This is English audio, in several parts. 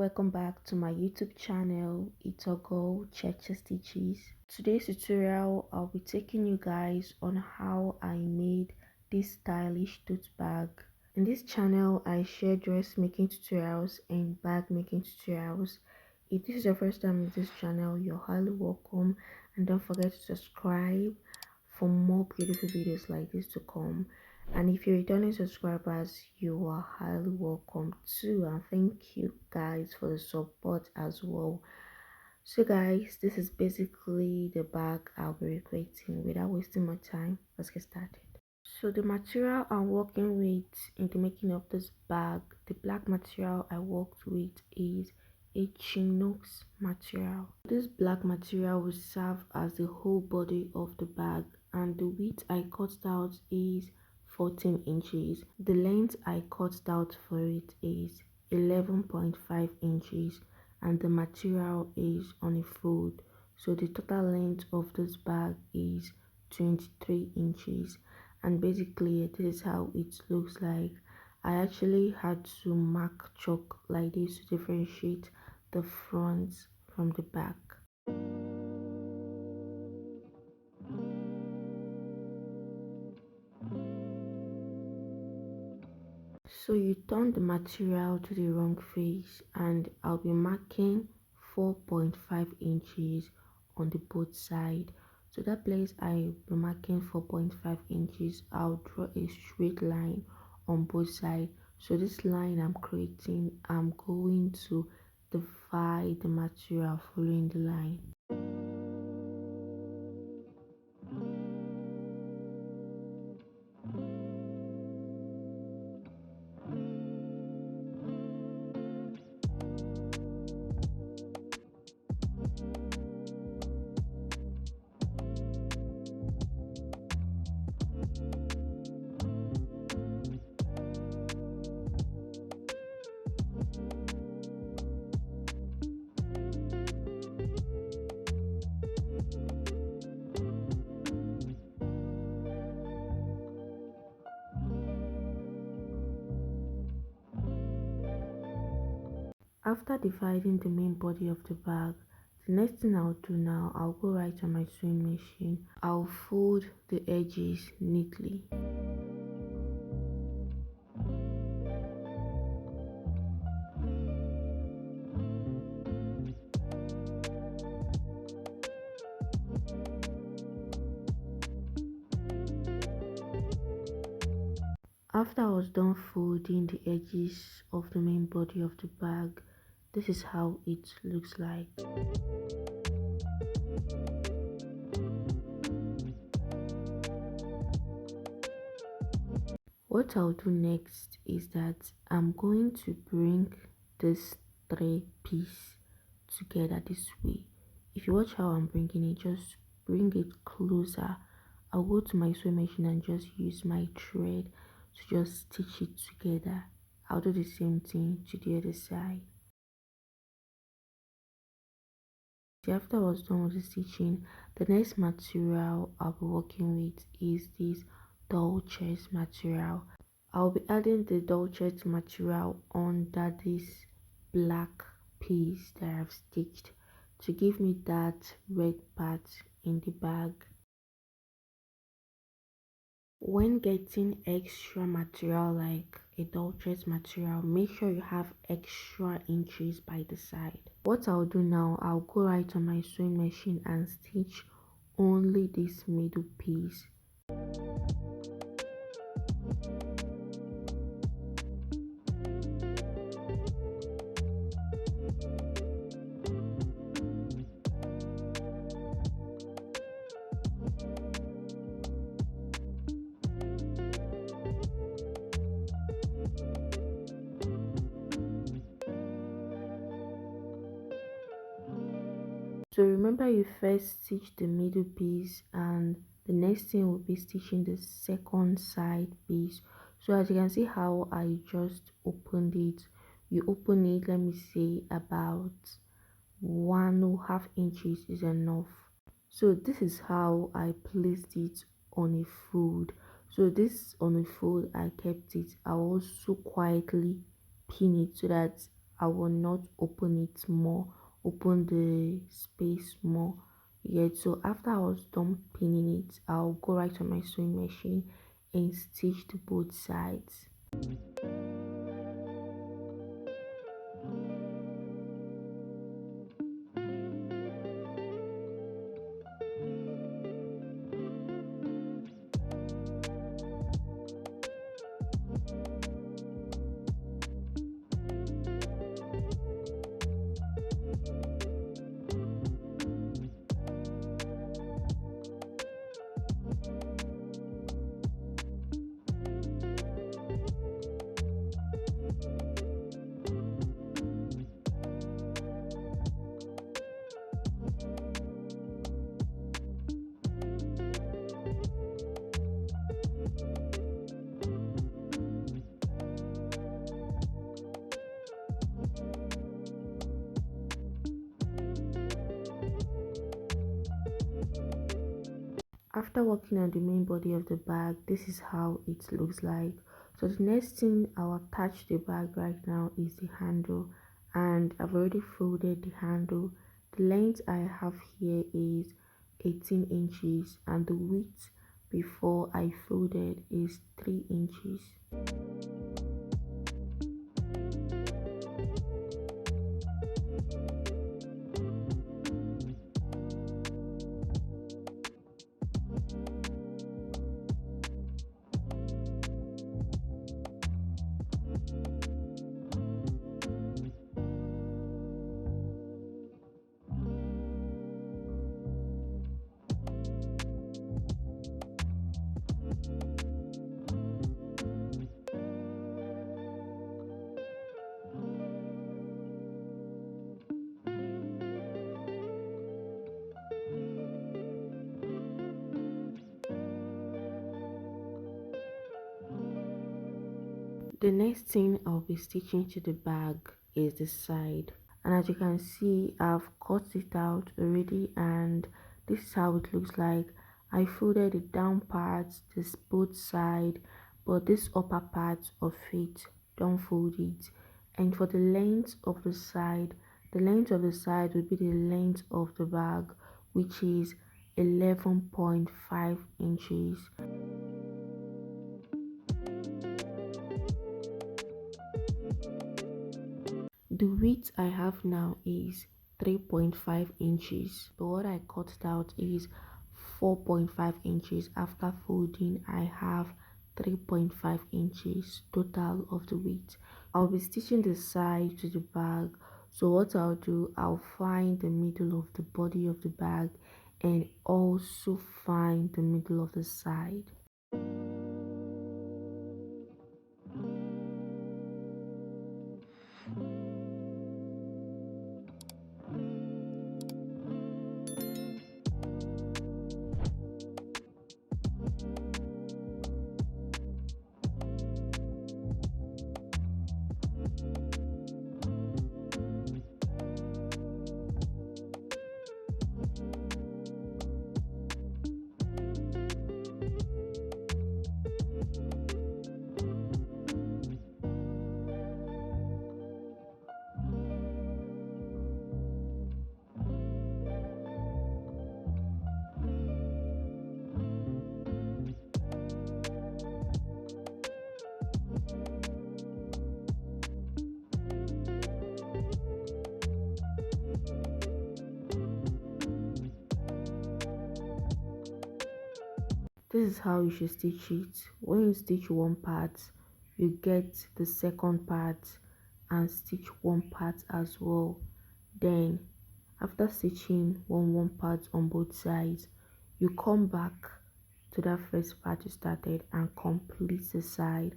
welcome back to my YouTube channel. It's a girl Cheche Stitches. Today's tutorial, I'll be taking you guys on how I made this stylish tote bag. In this channel, I share dressmaking tutorials and bag making tutorials. If this is your first time on this channel, you're highly welcome, and don't forget to subscribe for more beautiful videos like this to come. And if you're returning subscribers, you are highly welcome too, and thank you guys for the support as well. So guys, this is basically the bag I'll be recreating. Without wasting my time, let's get started. So the material I'm working with in the making of this bag, the black material I worked with is a chinox material. This black material will serve as the whole body of the bag, and the width I cut out is 14 inches. The length I cut out for it is 11.5 inches, and the material is on a fold. So the total length of this bag is 23 inches, and basically this is how it looks like. I actually had to mark chalk like this to differentiate the front from the back. So you turn the material to the wrong face, and I'll be marking 4.5 inches on the both side. So that place I'll be marking 4.5 inches, I'll draw a straight line on both sides. So this line I'm creating, I'm going to divide the material following the line. After dividing the main body of the bag, the next thing I'll do now, I'll go right on my sewing machine. I'll fold the edges neatly. After I was done folding the edges of the main body of the bag, this is how it looks like. What I'll do next is that I'm going to bring this three piece together this way. If you watch how I'm bringing it, just bring it closer. I'll go to my sewing machine and just use my thread to just stitch it together. I'll do the same thing to the other side. After I was done with the stitching, the next material I'll be working with is this doll chest material. I'll be adding the doll chest material under this black piece that I've stitched to give me that red part in the bag. When getting extra material like a doll chest material, make sure you have extra inches by the side. What I'll do now, I'll go right on my sewing machine and stitch only this middle piece. So remember, you first stitch the middle piece, and the next thing will be stitching the second side piece. So as you can see how I just opened it, you open it, let me say about 1.5 inches is enough. So this is how I placed it on a fold. So this on a fold, I kept it. I also quietly pin it so that I will not open it more, open the space more yet. So after I was done pinning it, I'll go right on my sewing machine and stitch the both sides. After working on the main body of the bag, this is how it looks like. So the next thing I'll attach to the bag right now is the handle, and I've already folded the handle. The length I have here is 18 inches and the width before I folded is 3 inches. The next thing I'll be stitching to the bag is the side, and as you can see I've cut it out already, and this is how it looks like. I folded the down parts, this both side, but this upper part of it, don't fold it. And for the length of the side, the length of the side would be the length of the bag, which is 11.5 inches. The width I have now is 3.5 inches, but what I cut out is 4.5 inches. After folding, I have 3.5 inches total of the width. I'll be stitching the side to the bag. So what I'll do, I'll find the middle of the body of the bag and also find the middle of the side. This is how you should stitch it. When you stitch one part, you get the second part and stitch one part as well. Then after stitching one part on both sides, you come back to that first part you started and complete the side.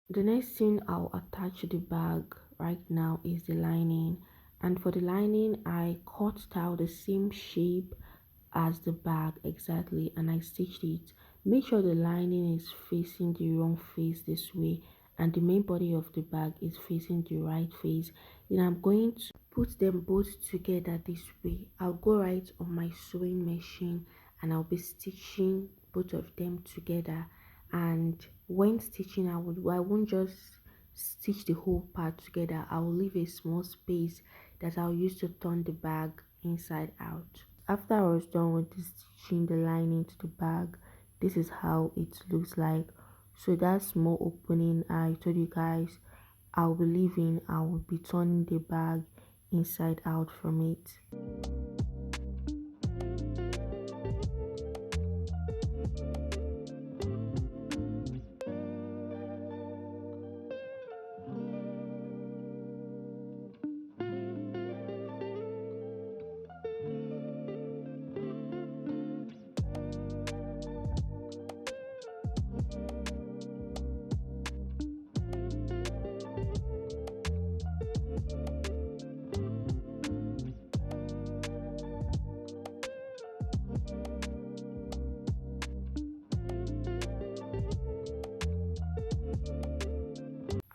The next thing I'll attach to the bag right now is the lining, and for the lining I cut out the same shape as the bag exactly, and I stitched it. Make sure the lining is facing the wrong face this way and the main body of the bag is facing the right face. Then I'm going to put them both together this way. I'll go right on my sewing machine and I'll be stitching both of them together. And when stitching, I won't just stitch the whole part together. I'll leave a small space that I'll use to turn the bag inside out. After I was done with the stitching the lining to the bag, this is how it looks like. So that small opening I told you guys I'll be leaving, I will be turning the bag inside out from it.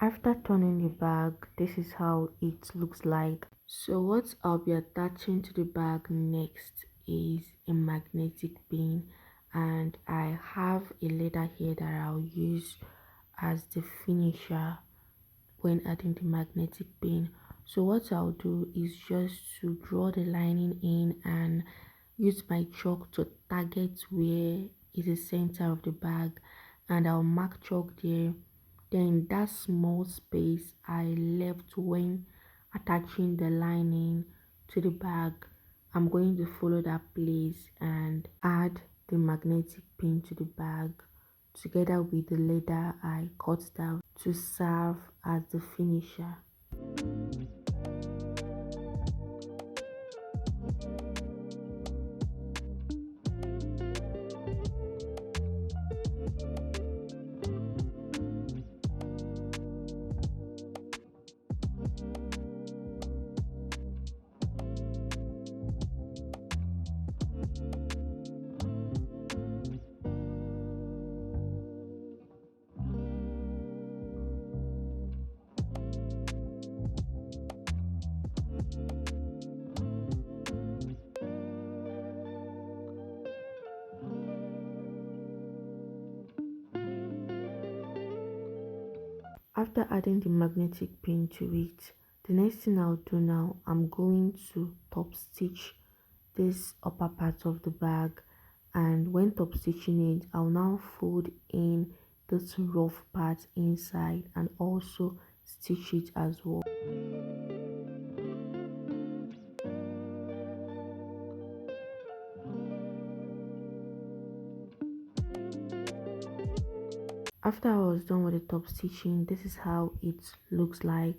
After turning the bag, this is how it looks like. So what I'll be attaching to the bag next is a magnetic pin, and I have a leather here that I'll use as the finisher when adding the magnetic pin. So what I'll do is just to draw the lining in and use my chalk to target where is the center of the bag, and I'll mark chalk there. Then that small space I left when attaching the lining to the bag, I'm going to follow that place and add the magnetic pin to the bag together with the leather I cut down to serve as the finisher. After adding the magnetic pin to it, the next thing I'll do now, I'm going to top stitch this upper part of the bag, and when top stitching it, I'll now fold in this rough part inside and also stitch it as well. After I was done with the top stitching, this is how it looks like.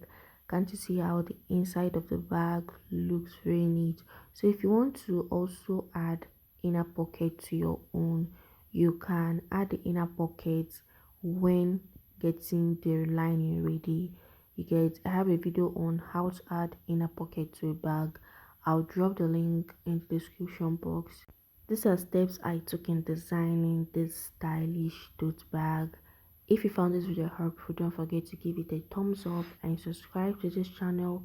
Can't you see how the inside of the bag looks very neat? So if you want to also add inner pocket to your own, you can add the inner pocket when getting the lining ready. You get, I have a video on how to add inner pocket to a bag. I'll drop the link in the description box. These are steps I took in designing this stylish tote bag. If you found this video helpful, don't forget to give it a thumbs up and subscribe to this channel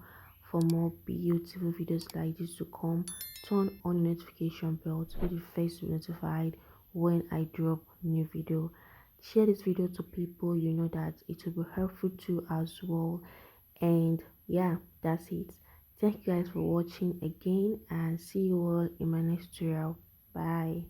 for more beautiful videos like this to come. Turn on the notification bell to be the first to be notified when I drop new video. Share this video to people you know that it will be helpful to as well. And yeah, that's it. Thank you guys for watching again and see you all in my next tutorial. Bye.